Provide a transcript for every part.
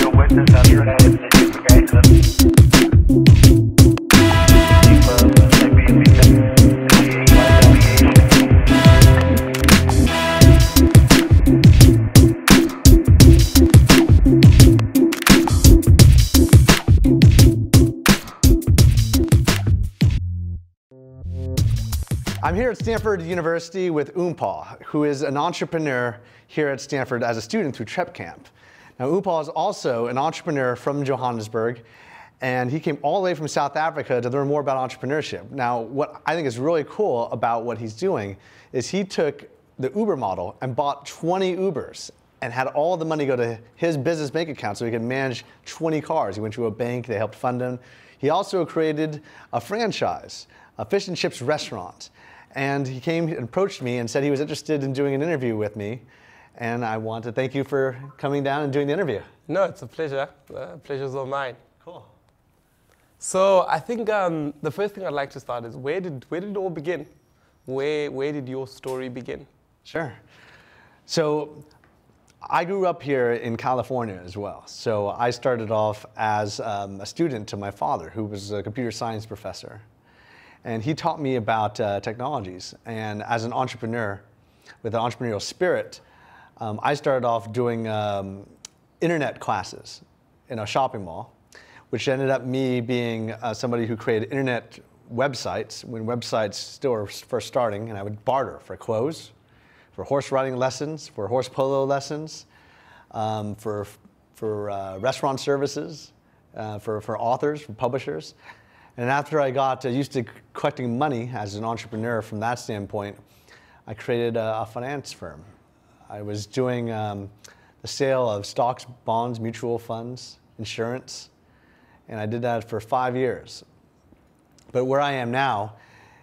a witness yesterday in the I'm here at Stanford University with Oompal, who is an entrepreneur here at Stanford as a student through Trep Camp. Now, Oompal is also an entrepreneur from Johannesburg, and he came all the way from South Africa to learn more about entrepreneurship. Now, what I think is really cool about what he's doing is he took the Uber model and bought 20 Ubers and had all the money go to his business bank account so he could manage 20 cars. He went to a bank, they helped fund him. He also created a franchise, a fish and chips restaurant. And he came and approached me and said he was interested in doing an interview with me. And I want to thank you for coming down and doing the interview. No, it's a pleasure. The pleasure's all mine. Cool. So I think the first thing I'd like to start is where did it all begin? Where did your story begin? Sure. So I grew up here in California as well. So I started off as a student to my father, who was a computer science professor. And he taught me about technologies. And as an entrepreneur with an entrepreneurial spirit, I started off doing internet classes in a shopping mall, which ended up me being somebody who created internet websites when websites still were first starting. And I would barter for clothes, for horse riding lessons, for horse polo lessons, for restaurant services, for authors, for publishers. And after I got used to collecting money as an entrepreneur from that standpoint, I created a finance firm. I was doing the sale of stocks, bonds, mutual funds, insurance, and I did that for 5 years. But where I am now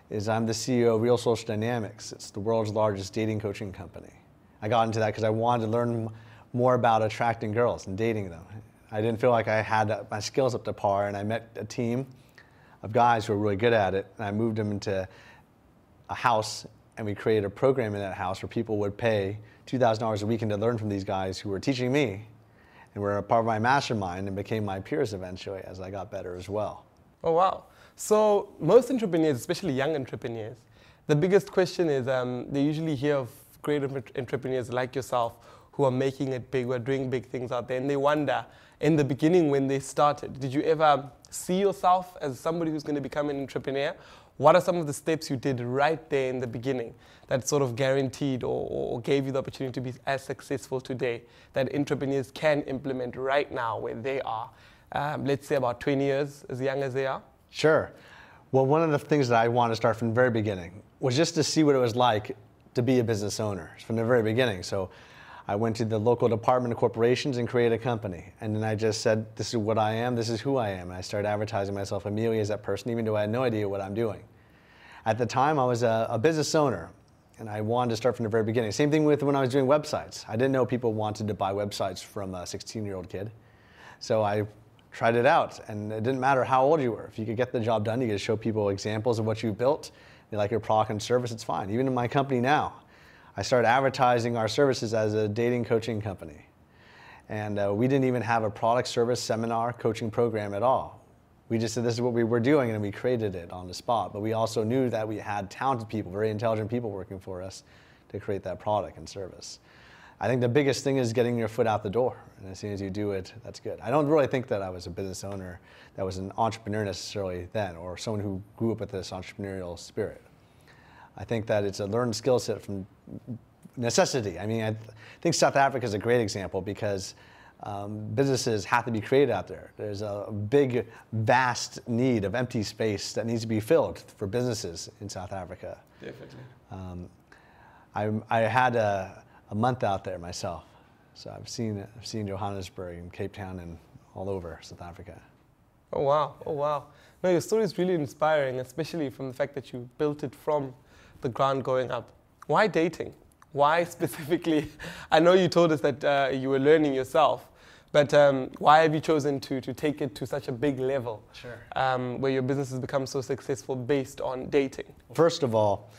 is I'm the CEO of Real Social Dynamics. It's the world's largest dating coaching company. I got into that because I wanted to learn more about attracting girls and dating them. I didn't feel like I had my skills up to par, and I met a team of guys who were really good at it, and I moved them into a house, and we created a program in that house where people would pay $2,000 a weekend to learn from these guys who were teaching me, and were a part of my mastermind and became my peers eventually as I got better as well. Oh, wow. So most entrepreneurs, especially young entrepreneurs, the biggest question is they usually hear of great entrepreneurs like yourself who are making it big, who are doing big things out there, and they wonder, in the beginning when they started, did you ever see yourself as somebody who's going to become an entrepreneur? What are some of the steps you did right there in the beginning that sort of guaranteed or gave you the opportunity to be as successful today that entrepreneurs can implement right now where they are, let's say about 20 years, as young as they are? Sure. Well, one of the things that I wanted to start from the very beginning was just to see what it was like to be a business owner from the very beginning. So I went to the local Department of Corporations and created a company. And then I just said, this is what I am, this is who I am. And I started advertising myself immediately as that person, even though I had no idea what I'm doing. At the time, I was a business owner, and I wanted to start from the very beginning. Same thing with when I was doing websites. I didn't know people wanted to buy websites from a 16-year-old kid. So I tried it out, and it didn't matter how old you were. If you could get the job done, you could show people examples of what you built. They like your product and service, it's fine. Even in my company now, I started advertising our services as a dating coaching company. And we didn't even have a product, service, seminar, coaching program at all. We just said this is what we were doing, and we created it on the spot. But we also knew that we had talented people, very intelligent people working for us to create that product and service. I think the biggest thing is getting your foot out the door. And as soon as you do it, that's good. I don't really think that I was a business owner that was an entrepreneur necessarily then, or someone who grew up with this entrepreneurial spirit. I think that it's a learned skill set from necessity. I mean, I think South Africa is a great example because businesses have to be created out there. There's a big, vast need of empty space that needs to be filled for businesses in South Africa. Definitely. I had a month out there myself, so I've seen Johannesburg and Cape Town and all over South Africa. Oh, wow. Oh, wow. No, your story is really inspiring, especially from the fact that you built it from the ground going up. Why dating? Why specifically? I know you told us that you were learning yourself, but why have you chosen to take it to such a big level? Sure. Where your business has become so successful based on dating? First of all,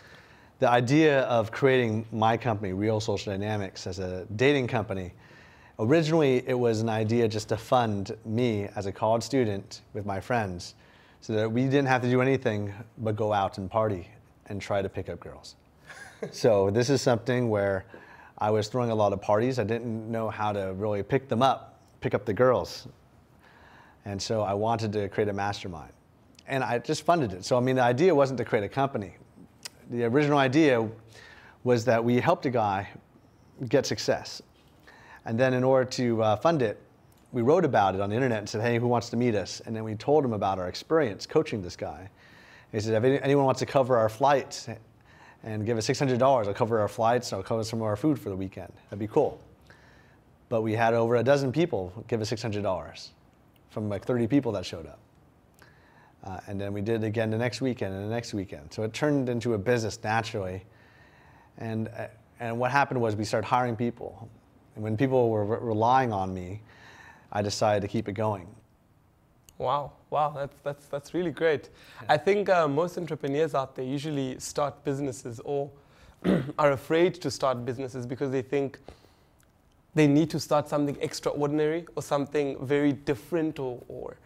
the idea of creating my company, Real Social Dynamics, as a dating company Originally, it was an idea just to fund me as a college student with my friends so that we didn't have to do anything but go out and party and try to pick up girls. So this is something where I was throwing a lot of parties. I didn't know how to really pick up the girls. And so I wanted to create a mastermind. And I just funded it. So I mean, the idea wasn't to create a company. The original idea was that we helped a guy get success. And then in order to fund it, we wrote about it on the internet and said, hey, who wants to meet us? And then we told him about our experience coaching this guy. He said, if anyone wants to cover our flights and give us $600, I'll cover our flights, I'll cover some of our food for the weekend. That'd be cool. But we had over a dozen people give us $600 from like 30 people that showed up. And then we did it again the next weekend and the next weekend. So it turned into a business naturally. And what happened was we started hiring people. And when people were relying on me, I decided to keep it going. Wow, that's really great. Yeah. I think most entrepreneurs out there usually start businesses or are afraid to start businesses because they think they need to start something extraordinary or something very different or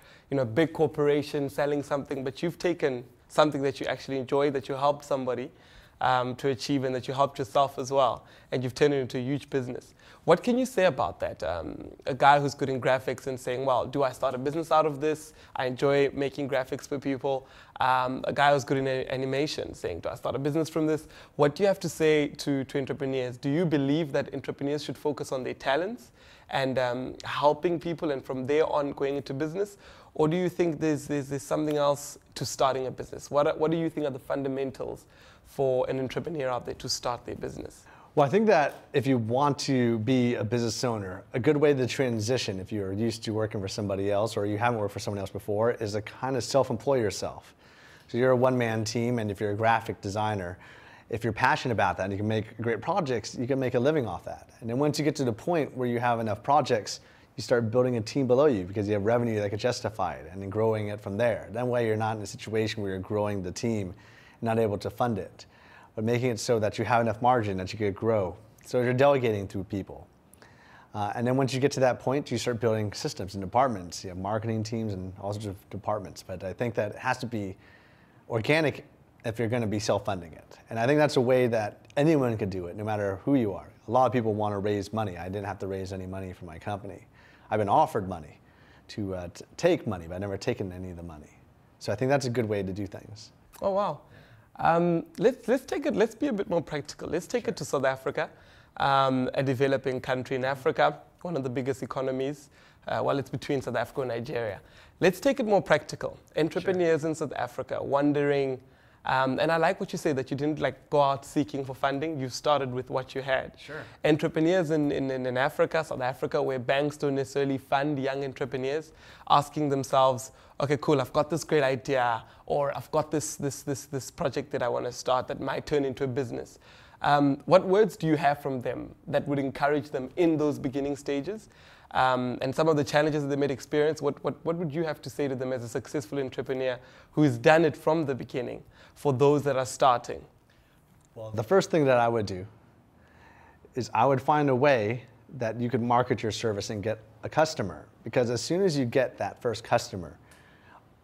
big corporation selling something, but you've taken something that you actually enjoy, that you helped somebody to achieve and that you helped yourself as well, and you've turned it into a huge business. What can you say about that? A guy who's good in graphics and saying, well, do I start a business out of this? I enjoy making graphics for people. A guy who's good in animation saying, do I start a business from this? What do you have to say to entrepreneurs? Do you believe that entrepreneurs should focus on their talents and helping people and from there on going into business? Or do you think there's something else to starting a business? What do you think are the fundamentals for an entrepreneur out there to start their business? Well, I think that if you want to be a business owner, a good way to transition if you're used to working for somebody else or you haven't worked for someone else before is to kind of self-employ yourself. So you're a one-man team, and if you're a graphic designer, if you're passionate about that and you can make great projects, you can make a living off that. And then once you get to the point where you have enough projects, you start building a team below you because you have revenue that can justify it and then growing it from there. That way you're not in a situation where you're growing the team and not able to fund it, but making it so that you have enough margin that you could grow. So you're delegating through people. And then once you get to that point, you start building systems and departments. You have marketing teams and all sorts of departments. But I think that it has to be organic if you're going to be self-funding it. And I think that's a way that anyone could do it, no matter who you are. A lot of people want to raise money. I didn't have to raise any money for my company. I've been offered money to take money, but I've never taken any of the money. So I think that's a good way to do things. Oh, wow. Let's take it. Let's be a bit more practical. Let's take it to South Africa, a developing country in Africa, one of the biggest economies. Well, it's between South Africa and Nigeria. Let's take it more practical. Entrepreneurs in South Africa wondering, and I like what you say, that you didn't go out seeking for funding. You started with what you had. Sure. Entrepreneurs in Africa, South Africa, where banks don't necessarily fund young entrepreneurs, asking themselves, okay, cool, I've got this great idea, or I've got this project that I want to start that might turn into a business. What words do you have from them that would encourage them in those beginning stages? And some of the challenges that they might experience, what would you have to say to them as a successful entrepreneur who has done it from the beginning for those that are starting? Well, the first thing that I would do is I would find a way that you could market your service and get a customer. Because as soon as you get that first customer,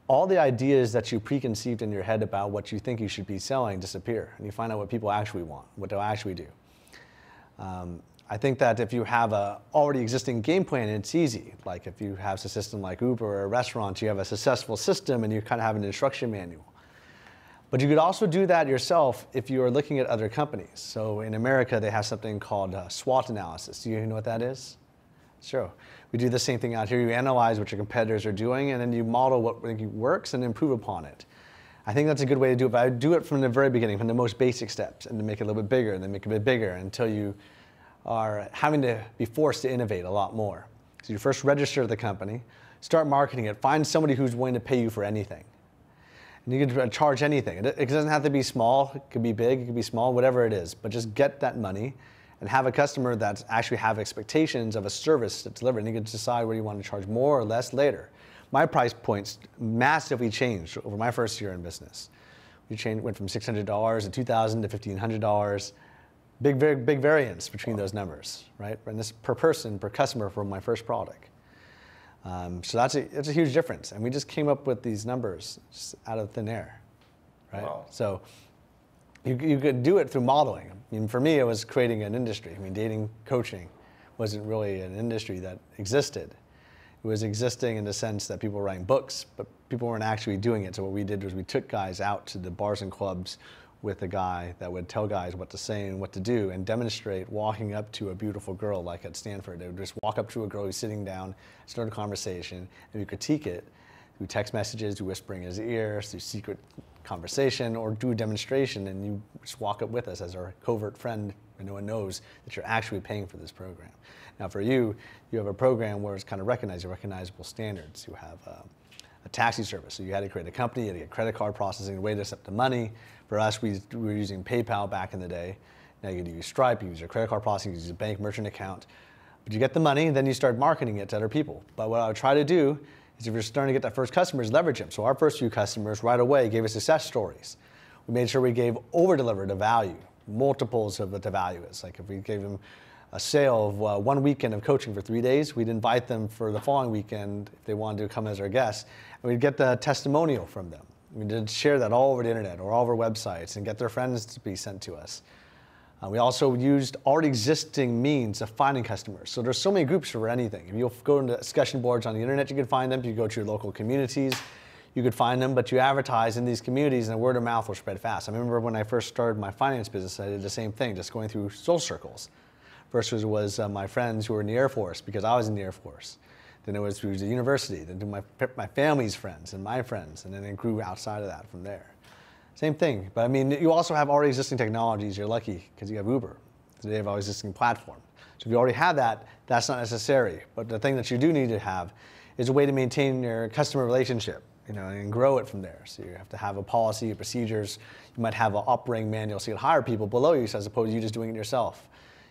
all the ideas that you preconceived in your head about what you think you should be selling disappear, and you find out what people actually want, what they'll actually do. I think that if you have a already existing game plan, it's easy. Like if you have a system like Uber or a restaurant, you have a successful system and you kind of have an instruction manual. But you could also do that yourself if you are looking at other companies. So in America, they have something called SWOT analysis. Do you know what that is? Sure. We do the same thing out here. You analyze what your competitors are doing, and then you model what works and improve upon it. I think that's a good way to do it, but I would do it from the very beginning, from the most basic steps, and then make it a little bit bigger, and then make it a bit bigger until you are having to be forced to innovate a lot more. So you first register the company, start marketing it, find somebody who's willing to pay you for anything. And you can charge anything. It doesn't have to be small, it could be big, it could be small, whatever it is, but just get that money and have a customer that actually have expectations of a service that's delivered, and you can decide whether you want to charge more or less later. My price points massively changed over my first year in business. We went from $600 to $2,000 to $1,500. very big variance between those numbers, right? And this per person, per customer for my first product. So that's a huge difference. And we just came up with these numbers just out of thin air, right? Wow. So you could do it through modeling. I mean, for me, it was creating an industry. I mean, dating coaching wasn't really an industry that existed. It was existing in the sense that people were writing books, but people weren't actually doing it. So what we did was we took guys out to the bars and clubs with a guy that would tell guys what to say and what to do and demonstrate walking up to a beautiful girl like at Stanford. They would just walk up to a girl who's sitting down, start a conversation, and we critique it through text messages, through whispering in his ear, through secret conversation, or do a demonstration, and you just walk up with us as our covert friend, and no one knows that you're actually paying for this program. Now for you, you have a program where it's kind of recognized, recognizable standards. You have a taxi service, so you had to create a company, you had to get credit card processing, a way to accept the money. For us, we were using PayPal back in the day. Now you use Stripe, you use your credit card processing, you use a bank merchant account. But you get the money, then you start marketing it to other people. But what I would try to do is if you're starting to get that first customers, leverage them. So our first few customers right away gave us success stories. We made sure we gave over-delivered the value, multiples of what the value is. Like if we gave them a sale of 1 weekend of coaching for 3 days, we'd invite them for the following weekend if they wanted to come as our guests, and we'd get the testimonial from them. We did share that all over the internet or all over websites and get their friends to be sent to us. We also used already existing means of finding customers. So there's so many groups for anything. If you go into discussion boards on the internet, you can find them. If you go to your local communities, you could find them, but you advertise in these communities and word of mouth will spread fast. I remember when I first started my finance business, I did the same thing, just going through social circles. First was my friends who were in the Air Force because I was in the Air Force. Then it was through the university, then my family's friends and my friends, and then it grew outside of that from there. Same thing, but I mean, you also have already existing technologies. You're lucky because you have Uber. They have already existing platform. So if you already have that, that's not necessary. But the thing that you do need to have is a way to maintain your customer relationship, and grow it from there. So you have to have a policy, procedures. You might have an operating manual so you can hire people below you as opposed to you just doing it yourself.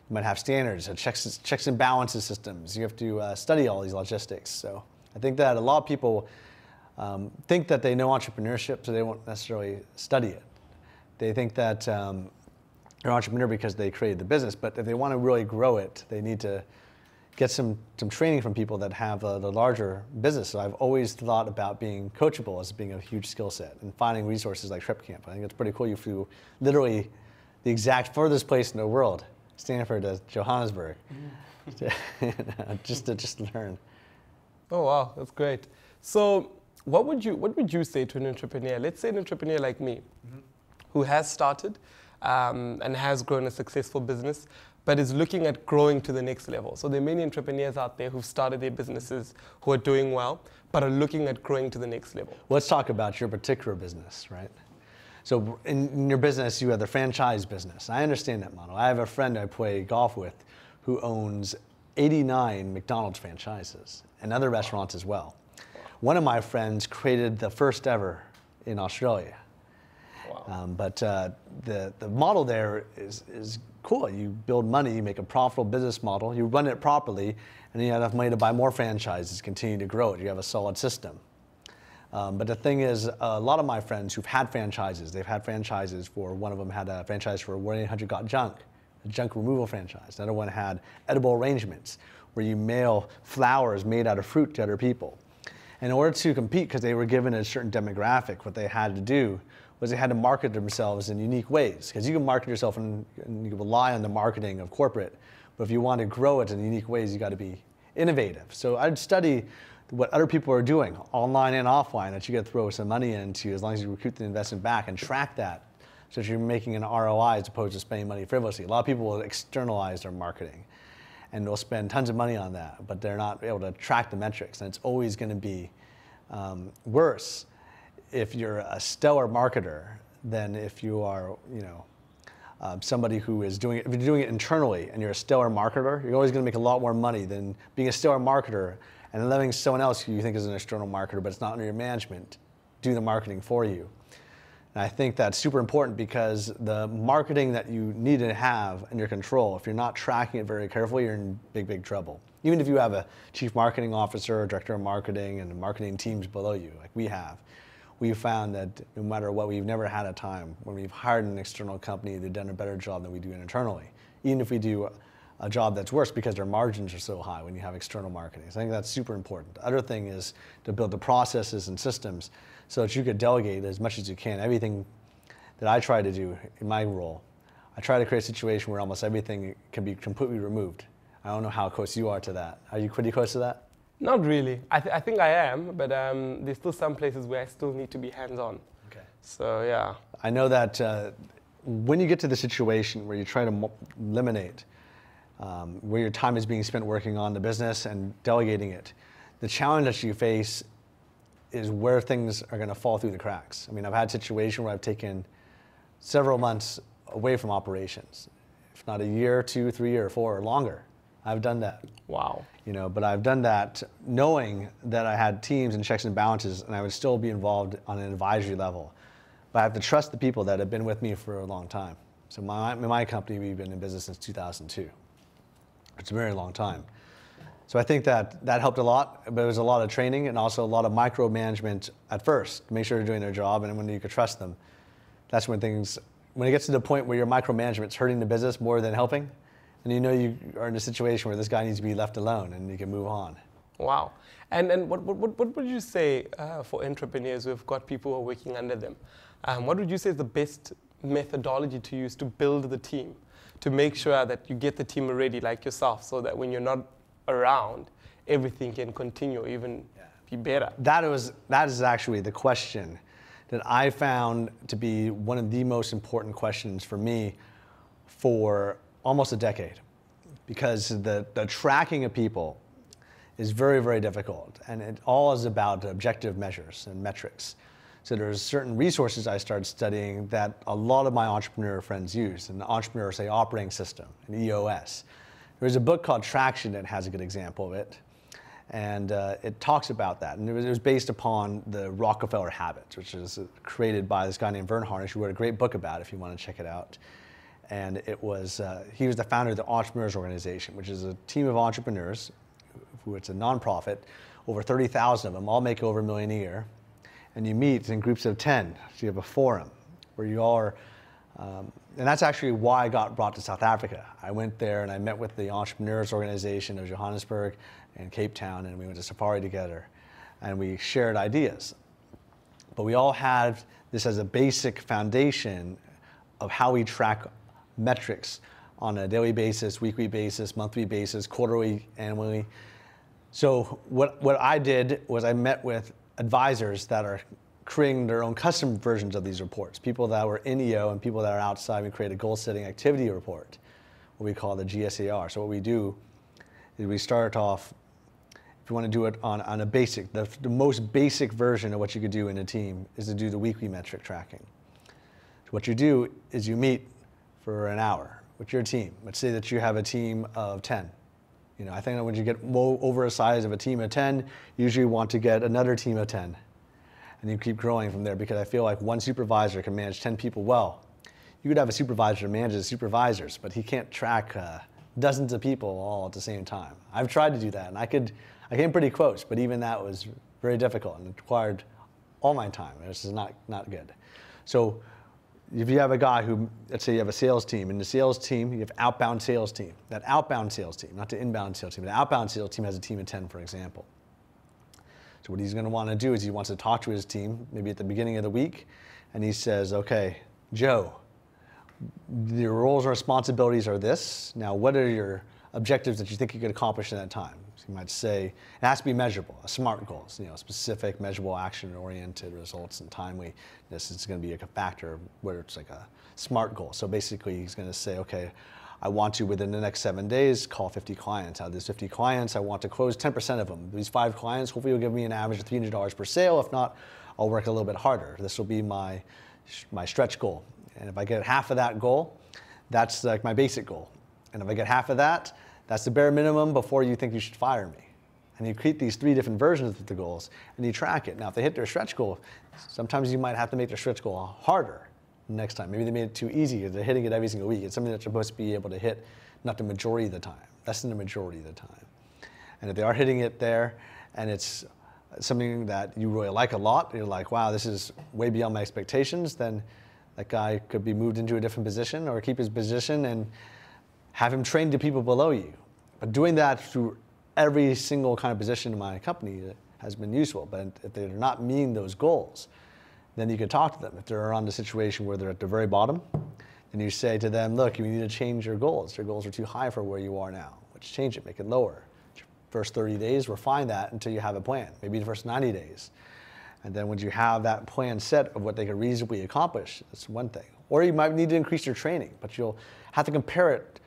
You might have standards, checks and balances systems. You have to study all these logistics. So I think that a lot of people think that they know entrepreneurship, so they won't necessarily study it. They think that they're an entrepreneur because they created the business, but if they want to really grow it, they need to get some training from people that have the larger business. So I've always thought about being coachable as being a huge skill set and finding resources like Trip Camp. I think it's pretty cool. You flew literally the exact furthest place in the world, Stanford to Johannesburg, just to learn. Oh wow, that's great. So what would you say to an entrepreneur? Let's say an entrepreneur like me, who has started and has grown a successful business, but is looking at growing to the next level. So there are many entrepreneurs out there who've started their businesses, who are doing well, but are looking at growing to the next level. Let's talk about your particular business, right? So in your business, you have the franchise business. I understand that model. I have a friend I play golf with who owns 89 McDonald's franchises and other restaurants as well. One of my friends created the first ever in Australia. Wow. But the model there is cool. You build money, you make a profitable business model, you run it properly, and then you have enough money to buy more franchises, continue to grow it. You have a solid system. But the thing is, a lot of my friends who've had franchises, they've had franchises for, one of them had a franchise for 1-800-GOT-JUNK, a junk removal franchise. Another one had edible arrangements, where you mail flowers made out of fruit to other people. In order to compete, because they were given a certain demographic, what they had to do was they had to market themselves in unique ways. Because you can market yourself and you can rely on the marketing of corporate, but if you want to grow it in unique ways, you got to be innovative. So I'd study what other people are doing, online and offline, that you get to throw some money into as long as you recruit the investment back and track that so that you're making an ROI as opposed to spending money frivolously. A lot of people will externalize their marketing and they'll spend tons of money on that, but they're not able to track the metrics, and it's always going to be worse if you're a stellar marketer than if you are, somebody who is doing it. If you're doing it internally and you're a stellar marketer, you're always going to make a lot more money than being a stellar marketer and letting someone else who you think is an external marketer, but it's not under your management, do the marketing for you. And I think that's super important because the marketing that you need to have in your control, if you're not tracking it very carefully, you're in big, big trouble. Even if you have a chief marketing officer, director of marketing, and marketing teams below you, like we have, we've found that no matter what, we've never had a time when we've hired an external company, they've done a better job than we do internally. Even if we do a job that's worse because their margins are so high when you have external marketing. So I think that's super important. The other thing is to build the processes and systems so that you could delegate as much as you can. Everything that I try to do in my role, I try to create a situation where almost everything can be completely removed. I don't know how close you are to that. Are you pretty close to that? Not really. I think I am, but there's still some places where I still need to be hands-on. Okay. So yeah. I know that when you get to the situation where you try to eliminate where your time is being spent working on the business and delegating it, the challenge that you face is where things are going to fall through the cracks. I mean, I've had a situation where I've taken several months away from operations, if not a year, 2, 3, or 4, or longer. I've done that. Wow. You know, but I've done that knowing that I had teams and checks and balances, and I would still be involved on an advisory level. But I have to trust the people that have been with me for a long time. So in my company, we've been in business since 2002. It's a very long time. So I think that helped a lot, but it was a lot of training and also a lot of micromanagement at first to make sure they're doing their job, and when you could trust them, that's when it gets to the point where your micromanagement's hurting the business more than helping, and you know you are in a situation where this guy needs to be left alone and you can move on. Wow. And what would you say for entrepreneurs who have got people who are working under them? What would you say is the best methodology to use to build the team, to make sure that you get the team ready like yourself so that when you're not around, everything can continue, even be better? That is actually the question that I found to be one of the most important questions for me for almost a decade, because the tracking of people is very, very difficult, and it all is about objective measures and metrics. So there's certain resources I started studying that a lot of my entrepreneur friends use, and the entrepreneur, say, operating system, an EOS. There's a book called Traction that has a good example of it, and it talks about that. And it was based upon the Rockefeller habits, which is created by this guy named Vern Harnish, who wrote a great book about it if you want to check it out. And it was, he was the founder of the Entrepreneurs Organization, which is a team of entrepreneurs, who it's a nonprofit, over 30,000 of them, all make over $1 million a year. And you meet in groups of 10, so you have a forum where you all are, and that's actually why I got brought to South Africa. I went there and I met with the Entrepreneurs Organization of Johannesburg and Cape Town, and we went to safari together, and we shared ideas. But we all had this as a basic foundation of how we track metrics on a daily basis, weekly basis, monthly basis, quarterly, annually. So what I did was I met with advisors that are creating their own custom versions of these reports, people that were in EO and people that are outside. We create a goal-setting activity report, what we call the GSAR. So what we do is we start off, if you want to do it on a basic, the most basic version of what you could do in a team is to do the weekly metric tracking. So what you do is you meet for an hour with your team. Let's say that you have a team of 10. You know, I think that when you get over a size of a team of 10, you usually want to get another team of 10. And you keep growing from there, because I feel like one supervisor can manage 10 people well. You could have a supervisor that manages supervisors, but he can't track dozens of people all at the same time. I've tried to do that, and I came pretty close, but even that was very difficult and it required all my time. This is not good. So if you have a guy who, let's say you have a sales team, in the sales team, you have outbound sales team. That outbound sales team, not the inbound sales team, the outbound sales team has a team of 10, for example. So what he's going to want to do is he wants to talk to his team, maybe at the beginning of the week, and he says, okay, Joe, your roles and responsibilities are this. Now, what are your objectives that you think you could accomplish in that time? So you might say, it has to be measurable, a SMART goals, you know, specific, measurable, action-oriented results and timeliness. It's going to be like a factor where it's like a SMART goal. So basically, he's going to say, okay, I want to, within the next 7 days, call 50 clients. Out of these 50 clients, I want to close 10% of them. These 5 clients, hopefully, will give me an average of $300 per sale. If not, I'll work a little bit harder. This will be my stretch goal. And if I get half of that goal, that's like my basic goal. And if I get half of that, that's the bare minimum before you think you should fire me. And you create these 3 different versions of the goals, and you track it. Now, if they hit their stretch goal, sometimes you might have to make their stretch goal harder next time. Maybe they made it too easy because they're hitting it every single week. It's something that you're supposed to be able to hit not the majority of the time, less than the majority of the time. And if they are hitting it there, and it's something that you really like a lot, you're like, wow, this is way beyond my expectations, then that guy could be moved into a different position or keep his position and have him train the people below you. But doing that through every single kind of position in my company has been useful. But if they're not meeting those goals, then you can talk to them. If they're on the situation where they're at the very bottom, then you say to them, look, you need to change your goals. Your goals are too high for where you are now. Let's change it, make it lower. First 30 days, refine that until you have a plan. Maybe the first 90 days. And then once you have that plan set of what they can reasonably accomplish, that's one thing. Or you might need to increase your training, but you'll have to compare it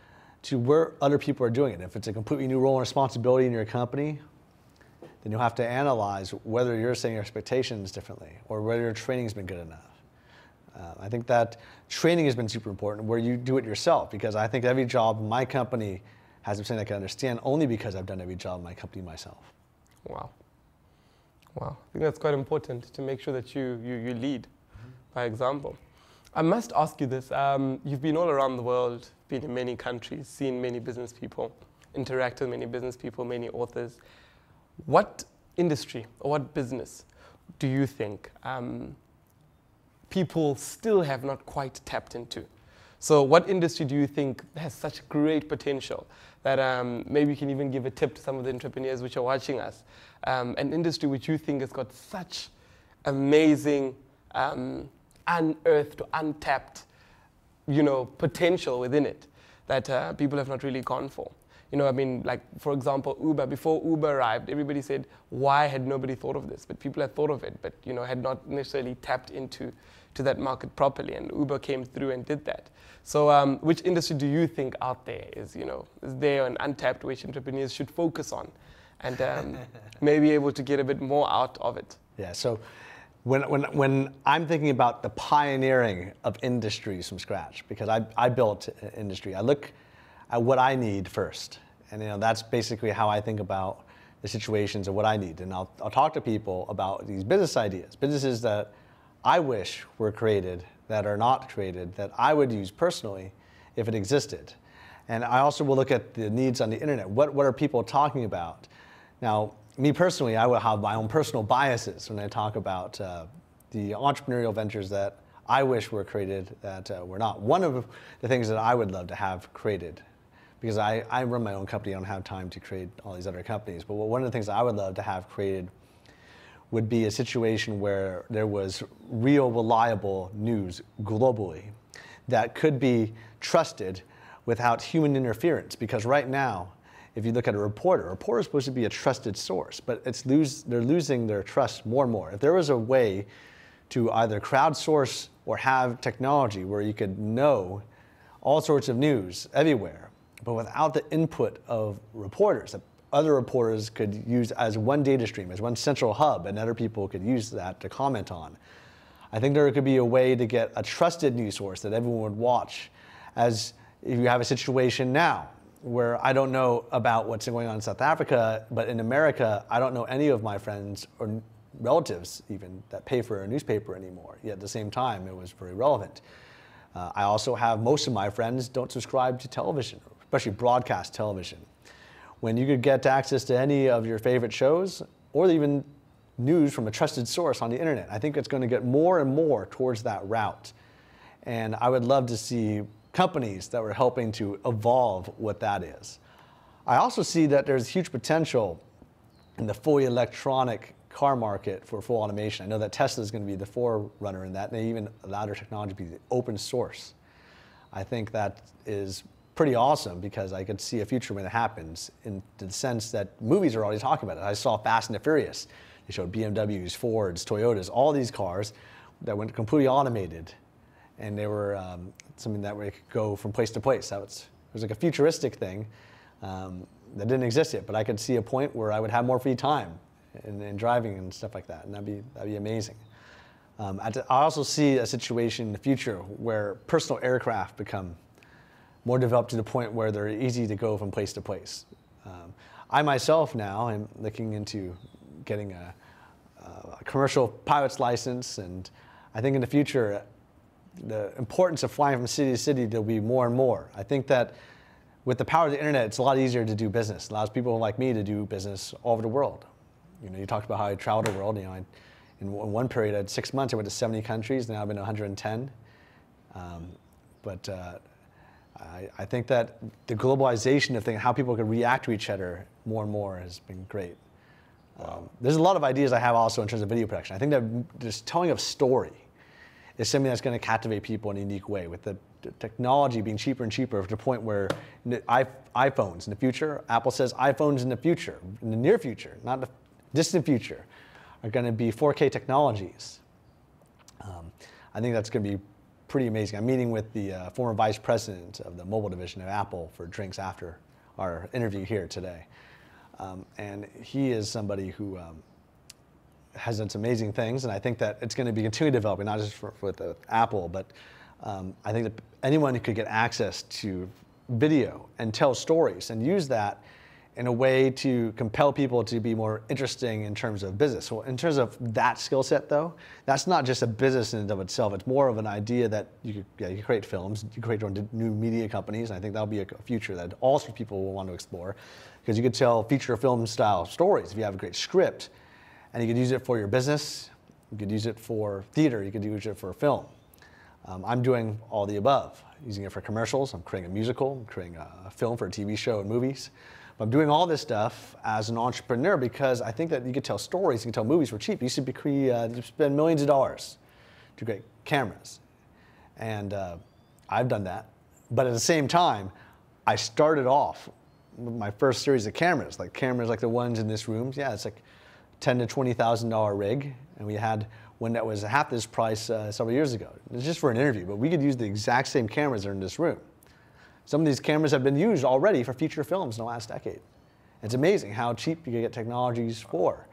to where other people are doing it. If it's a completely new role and responsibility in your company, then you'll have to analyze whether you're setting your expectations differently or whether your training's been good enough. I think that training has been super important where you do it yourself, because I think every job in my company has something I can understand only because I've done every job in my company myself. Wow. Wow. I think that's quite important to make sure that you lead by example. I must ask you this. You've been all around the world, been in many countries, seen many business people, interacted with many business people, many authors. What industry or what business do you think people still have not quite tapped into? So what industry do you think has such great potential that maybe you can even give a tip to some of the entrepreneurs which are watching us? An industry which you think has got such amazing, unearthed, untapped, potential within it that people have not really gone for. I mean, like, for example, Uber. Before Uber arrived, everybody said, why had nobody thought of this? But people had thought of it, but, had not necessarily tapped into that market properly. And Uber came through and did that. So which industry do you think out there is there and untapped, which entrepreneurs should focus on and maybe able to get a bit more out of it? Yeah, so when I'm thinking about the pioneering of industries from scratch, because I built an industry, I look at what I need first. And that's basically how I think about the situations of what I need. And I'll talk to people about these business ideas, businesses that I wish were created, that are not created, that I would use personally if it existed. And I also will look at the needs on the internet. What are people talking about? Now, me personally, I will have my own personal biases when I talk about the entrepreneurial ventures that I wish were created that were not. One of the things that I would love to have created, because I run my own company, I don't have time to create all these other companies, but one of the things I would love to have created would be a situation where there was real, reliable news globally that could be trusted without human interference. Because right now, if you look at a reporter is supposed to be a trusted source, but they're losing their trust more and more. If there was a way to either crowdsource or have technology where you could know all sorts of news everywhere, but without the input of reporters, that other reporters could use as one data stream, as one central hub, and other people could use that to comment on. I think there could be a way to get a trusted news source that everyone would watch, as if you have a situation now where I don't know about what's going on in South Africa, but in America, I don't know any of my friends or relatives even that pay for a newspaper anymore. Yet at the same time, it was very relevant. I also have most of my friends don't subscribe to television, especially broadcast television. When you could get access to any of your favorite shows or even news from a trusted source on the internet, I think it's going to get more and more towards that route. And I would love to see companies that were helping to evolve what that is. I also see that there's huge potential in the fully electronic car market for full automation. I know that Tesla is going to be the forerunner in that, and they even allow their technology to be open source. I think that is pretty awesome because I could see a future when it happens in the sense that movies are already talking about it. I saw Fast and the Furious. They showed BMWs, Fords, Toyotas, all these cars that went completely automated, and they were something that we could go from place to place. It was like a futuristic thing that didn't exist yet, but I could see a point where I would have more free time in driving and stuff like that, and that'd be amazing. I also see a situation in the future where personal aircraft become more developed to the point where they're easy to go from place to place. I myself now am looking into getting a commercial pilot's license, and I think in the future the importance of flying from city to city will be more and more. I think that with the power of the internet, it's a lot easier to do business. It allows people like me to do business all over the world. You know, you talked about how I traveled the world. You know, in one period, I had 6 months, I went to 70 countries. Now I've been to 110. I think that the globalization of things, how people can react to each other more and more, has been great. There's a lot of ideas I have also in terms of video production. I think that just telling a story is something that's going to captivate people in a unique way, with the technology being cheaper and cheaper to the point where iPhones in the future, Apple says iPhones in the future, in the near future, not the distant future, are going to be 4K technologies. I think that's going to be pretty amazing. I'm meeting with the former vice president of the mobile division of Apple for drinks after our interview here today. And he is somebody who has done some amazing things, and I think that it's going to be continually developing, not just with Apple, but I think that anyone who could get access to video and tell stories and use that in a way to compel people to be more interesting in terms of business. So in terms of that skill set, though, that's not just a business in and of itself. It's more of an idea that you can create films, you can create your own new media companies, and I think that'll be a future that all sorts of people will want to explore, because you could tell feature film style stories if you have a great script, and you could use it for your business, you could use it for theater, you could use it for film. I'm doing all the above, using it for commercials, I'm creating a musical, I'm creating a film for a TV show and movies. But I'm doing all this stuff as an entrepreneur because I think that you could tell stories, you can tell movies for cheap. You used to spend millions of dollars to create cameras. And I've done that. But at the same time, I started off with my first series of cameras like the ones in this room. Yeah, it's like $10,000 to $20,000 rig. And we had one that was half this price several years ago. It's just for an interview, but we could use the exact same cameras that are in this room. Some of these cameras have been used already for feature films in the last decade. It's amazing how cheap you can get technologies for.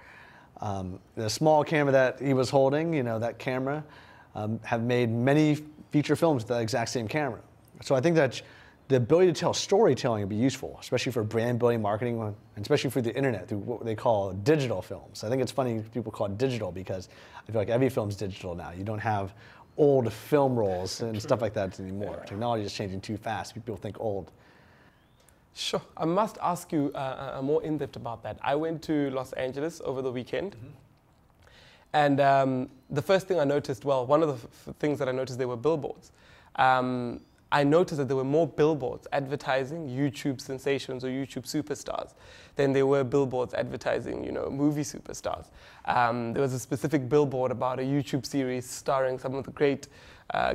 The small camera that he was holding, you know, that camera, have made many feature films with that exact same camera. So I think that the ability to tell storytelling would be useful, especially for brand building, marketing, and especially for the internet through what they call digital films. I think it's funny people call it digital because I feel like every film's digital now. You don't have old film rolls and stuff like that anymore. Yeah. Technology is changing too fast. People think old. Sure. I must ask you more in-depth about that. I went to Los Angeles over the weekend. And the first thing I noticed, well, one of the things that I noticed, there were billboards. I noticed that there were more billboards advertising YouTube sensations or YouTube superstars than there were billboards advertising, you know, movie superstars. There was a specific billboard about a YouTube series starring some of the great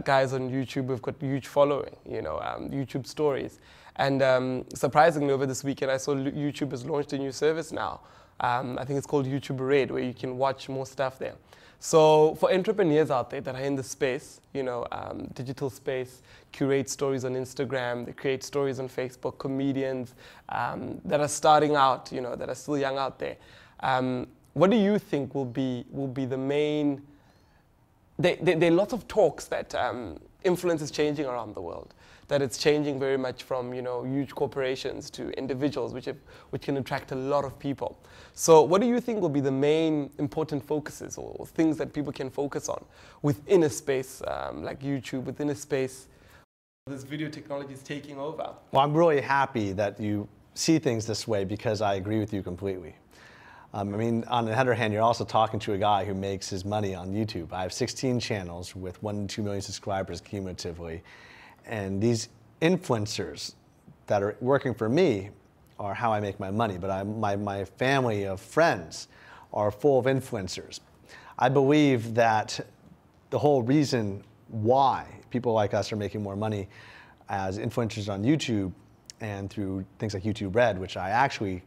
guys on YouTube who've got huge following, you know, YouTube stories. And surprisingly, over this weekend, I saw YouTube has launched a new service now. I think it's called YouTube Red, where you can watch more stuff there. So for entrepreneurs out there that are in the space, you know, digital space, curate stories on Instagram, they create stories on Facebook, comedians that are starting out, you know, that are still young out there. What do you think will be the main? There are lots of talks that influence is changing around the world. That it's changing very much from, you know, huge corporations to individuals, which can attract a lot of people. So what do you think will be the main important focuses or things that people can focus on within a space like YouTube, within a space this video technology is taking over? Well, I'm really happy that you see things this way because I agree with you completely. I mean, on the other hand, you're also talking to a guy who makes his money on YouTube. I have 16 channels with 1 to 2 million subscribers cumulatively. And these influencers that are working for me are how I make my money. But my family of friends are full of influencers. I believe that the whole reason why people like us are making more money as influencers on YouTube and through things like YouTube Red, which I actually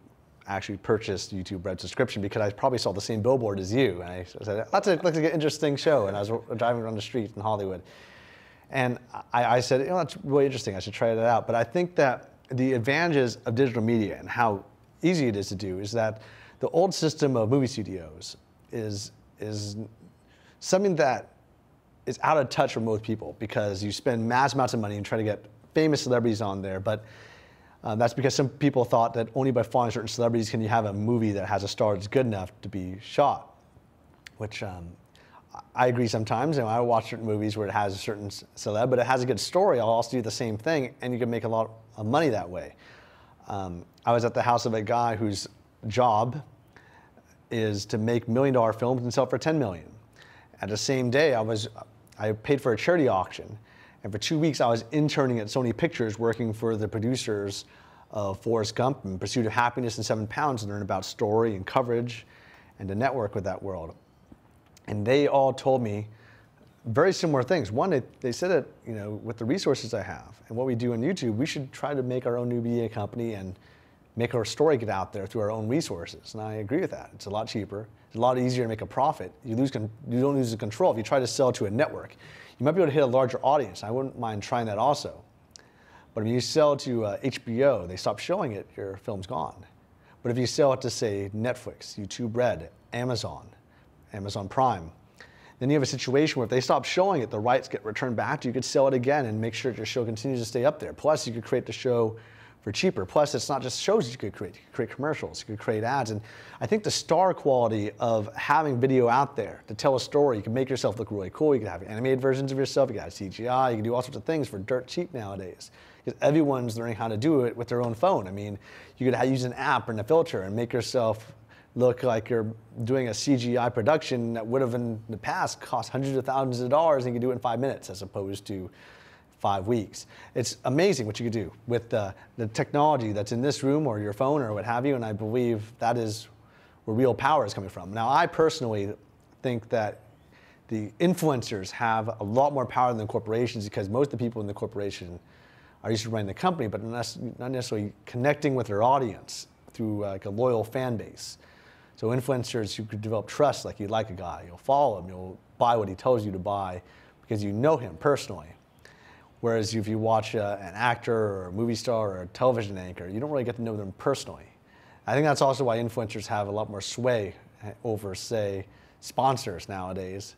purchased YouTube Red subscription because I probably saw the same billboard as you. And I said, that's looks like an interesting show. And I was driving around the street in Hollywood. And I said, you know, that's really interesting. I should try that out. But I think that the advantages of digital media and how easy it is to do is that the old system of movie studios is something that is out of touch for most people because you spend mass amounts of money and try to get famous celebrities on there. But that's because some people thought that only by following certain celebrities can you have a movie that has a star that's good enough to be shot, which I agree sometimes. You know, I watch certain movies where it has a certain celeb, but it has a good story. I'll also do the same thing, and you can make a lot of money that way. I was at the house of a guy whose job is to make $1 million films and sell for 10 million. At the same day, I paid for a charity auction, and for 2 weeks I was interning at Sony Pictures, working for the producers of Forrest Gump and Pursuit of Happiness and 7 Pounds, and learn about story and coverage and to network with that world. And they all told me very similar things. One, they said that, you know, with the resources I have and what we do on YouTube, we should try to make our own new media company and make our story get out there through our own resources. And I agree with that. It's a lot cheaper. It's a lot easier to make a profit. You don't lose the control. If you try to sell to a network, you might be able to hit a larger audience. I wouldn't mind trying that also. But if you sell to HBO, they stop showing it, your film's gone. But if you sell it to, say, Netflix, YouTube Red, Amazon Prime, then you have a situation where if they stop showing it, the rights get returned back to you. You could sell it again and make sure that your show continues to stay up there. Plus, you could create the show for cheaper. Plus, it's not just shows you could create. You could create commercials. You could create ads. And I think the star quality of having video out there to tell a story, you can make yourself look really cool. You can have animated versions of yourself. You can have CGI. You can do all sorts of things for dirt cheap nowadays, because everyone's learning how to do it with their own phone. I mean, you could use an app and a filter and make yourself look like you're doing a CGI production that would have in the past cost hundreds of thousands of dollars, and you can do it in 5 minutes as opposed to 5 weeks. It's amazing what you could do with the technology that's in this room or your phone or what have you, and I believe that is where real power is coming from. Now, I personally think that the influencers have a lot more power than the corporations, because most of the people in the corporation are used to running the company, but not necessarily connecting with their audience through like a loyal fan base. So influencers, you could develop trust, like you like a guy, you'll follow him, you'll buy what he tells you to buy because you know him personally. Whereas if you watch an actor or a movie star or a television anchor, you don't really get to know them personally. I think that's also why influencers have a lot more sway over, say, sponsors nowadays,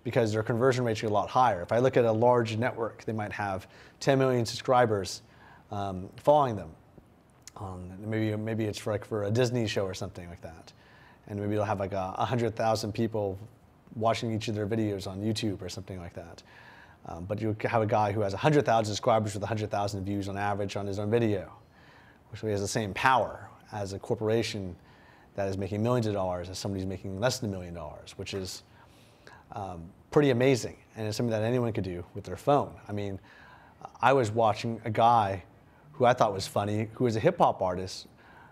because their conversion rates are a lot higher. If I look at a large network, they might have 10 million subscribers following them. Maybe it's for a Disney show or something like that. And maybe they'll have like 100,000 people watching each of their videos on YouTube or something like that. But you have a guy who has 100,000 subscribers with 100,000 views on average on his own video, which has the same power as a corporation that is making millions of dollars as somebody who's making less than $1 million, which is pretty amazing. And it's something that anyone could do with their phone. I mean, I was watching a guy who I thought was funny, who is a hip hop artist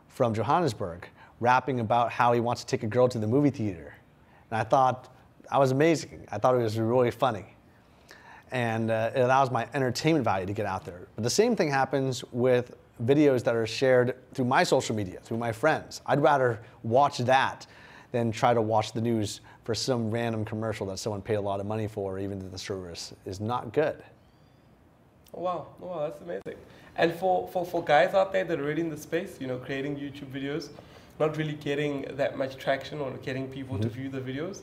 from Johannesburg, rapping about how he wants to take a girl to the movie theater. And I thought that was amazing. I thought it was really funny. And it allows my entertainment value to get out there. But the same thing happens with videos that are shared through my social media, through my friends. I'd rather watch that than try to watch the news for some random commercial that someone paid a lot of money for, even if the service is not good. Wow, that's amazing. And for guys out there that are already in the space, you know, creating YouTube videos, not really getting that much traction or getting people to view the videos,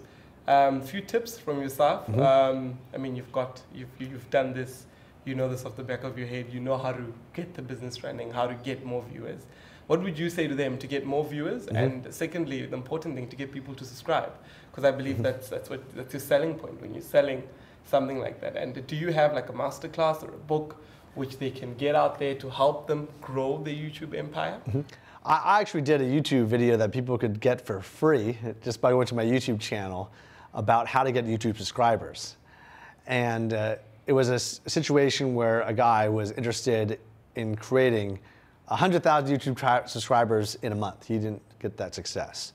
few tips from yourself. I mean, you've done this, you know this off the back of your head. You know how to get the business running, how to get more viewers. What would you say to them to get more viewers? And secondly, the important thing, to get people to subscribe, because I believe that's your selling point when you're selling something like that. And do you have like a masterclass or a book which they can get out there to help them grow their YouTube empire? I actually did a YouTube video that people could get for free just by going to my YouTube channel about how to get YouTube subscribers. And it was a situation where a guy was interested in creating 100,000 YouTube subscribers in a month. He didn't get that success.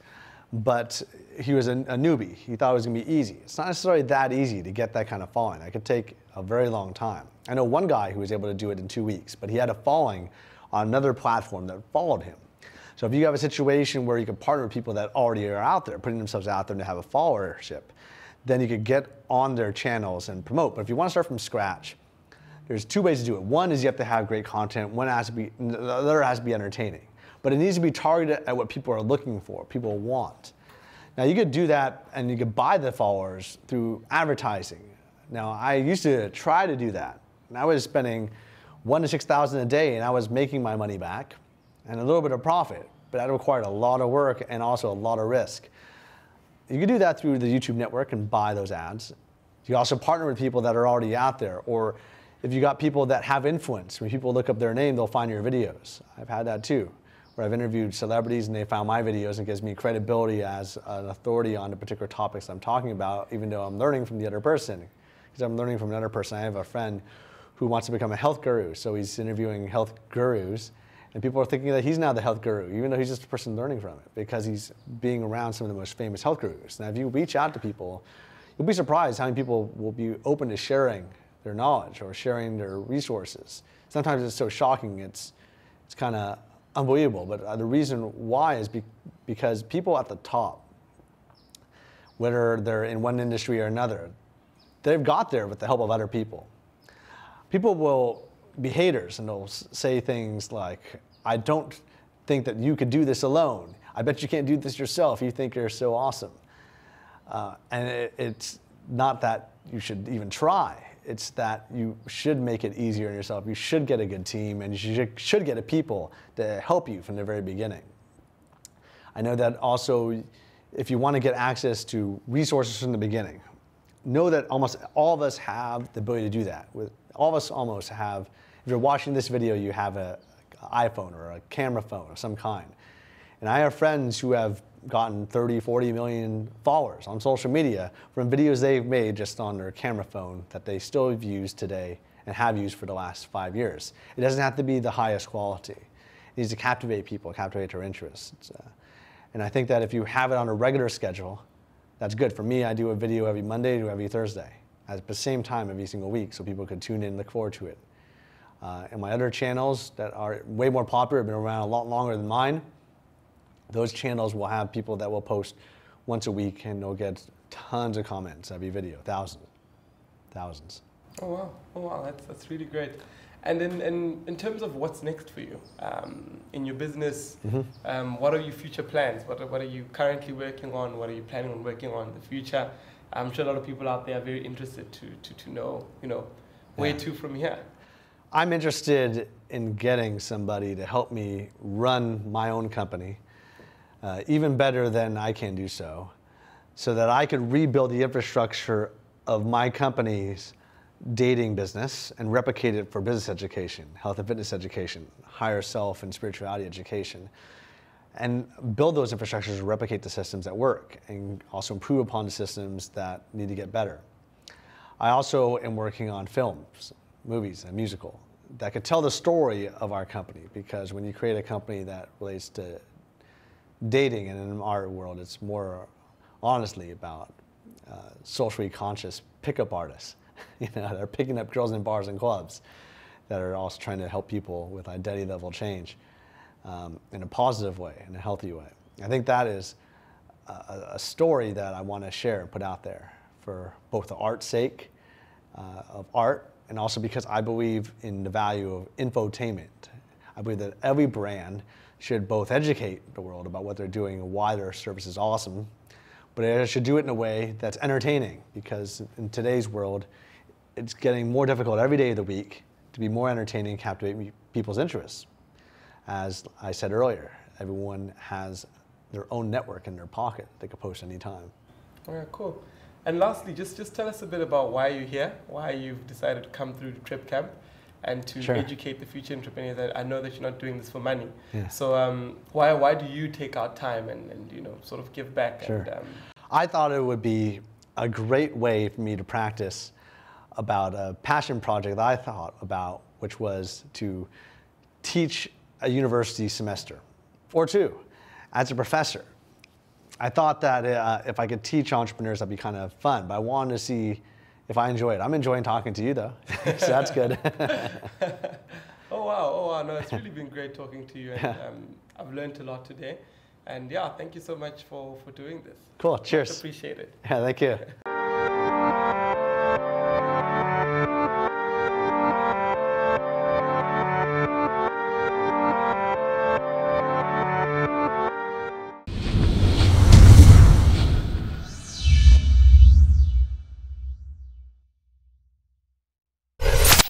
But he was a newbie. He thought it was going to be easy. It's not necessarily that easy to get that kind of following. It could take a very long time. I know one guy who was able to do it in 2 weeks, but he had a following on another platform that followed him. So if you have a situation where you can partner with people that already are out there, putting themselves out there to have a followership, then you could get on their channels and promote. But if you want to start from scratch, there's 2 ways to do it. One is you have to have great content. The other has to be entertaining. But it needs to be targeted at what people are looking for, people want. Now you could do that and you could buy the followers through advertising. Now I used to try to do that. And I was spending $1,000 to $6,000 a day, and I was making my money back and a little bit of profit, but that required a lot of work and also a lot of risk. You can do that through the YouTube network and buy those ads. You also partner with people that are already out there, or if you got people that have influence, when people look up their name, they'll find your videos. I've had that too, where I've interviewed celebrities and they found my videos and gives me credibility as an authority on the particular topics I'm talking about, even though I'm learning from the other person. Because I'm learning from another person. I have a friend who wants to become a health guru, so he's interviewing health gurus, and people are thinking that he's now the health guru, even though he's just a person learning from it, because he's being around some of the most famous health gurus. Now, if you reach out to people, you'll be surprised how many people will be open to sharing their knowledge or sharing their resources. Sometimes it's so shocking, it's kind of unbelievable, but the reason why is because people at the top, whether they're in one industry or another, they've got there with the help of other people. People will be haters and they'll say things like, I don't think that you could do this alone. I bet you can't do this yourself. You think you're so awesome. And it's not that you should even try. It's that you should make it easier on yourself. You should get a good team, and you should get a people to help you from the very beginning. I know that also, if you want to get access to resources from the beginning, know that almost all of us have the ability to do that. All of us almost have, if you're watching this video, you have an iPhone or a camera phone of some kind. And I have friends who have gotten 30, 40 million followers on social media from videos they've made just on their camera phone that they still use today and have used for the last 5 years. It doesn't have to be the highest quality. It needs to captivate people, captivate their interests. And I think that if you have it on a regular schedule, that's good. For me, I do a video every Monday to every Thursday at the same time every single week, so people could tune in and look forward to it. And my other channels that are way more popular, have been around a lot longer than mine, those channels will have people that will post once a week, and they'll get tons of comments every video, thousands. Oh wow, that's really great. And in terms of what's next for you in your business, what are your future plans? What are you currently working on? What are you planning on working on in the future? I'm sure a lot of people out there are very interested to know, where to from here. I'm interested in getting somebody to help me run my own company, even better than I can do so that I could rebuild the infrastructure of my company's dating business and replicate it for business education, health and fitness education, higher self and spirituality education, and build those infrastructures to replicate the systems that work and also improve upon the systems that need to get better. I also am working on films, movies, and musical that could tell the story of our company, because when you create a company that relates to dating and in our world, it's more honestly about socially conscious pickup artists. They're picking up girls in bars and clubs that are also trying to help people with identity level change in a positive way, in a healthy way. I think that is a story that I want to share and put out there for both the art's sake of art, and also because I believe in the value of infotainment. I believe that every brand should both educate the world about what they're doing and why their service is awesome, but it should do it in a way that's entertaining, because in today's world, it's getting more difficult every day of the week to be more entertaining and captivate people's interests. As I said earlier, everyone has their own network in their pocket they could post anytime. All right, cool. And lastly, just tell us a bit about why you're here, why you've decided to come through to Trip Camp and to educate the future entrepreneurs. I know that you're not doing this for money. Yeah. So why do you take out time and sort of give back? Sure. I thought it would be a great way for me to practice about a passion project that I thought about, which was to teach a university semester or two as a professor. I thought that if I could teach entrepreneurs, that'd be kind of fun, but I wanted to see if I enjoy it. I'm enjoying talking to you, though, so that's good. Oh, wow. No, it's really been great talking to you, and I've learned a lot today. And yeah, thank you so much for doing this. Cool, cheers. Much appreciate it. Yeah, thank you.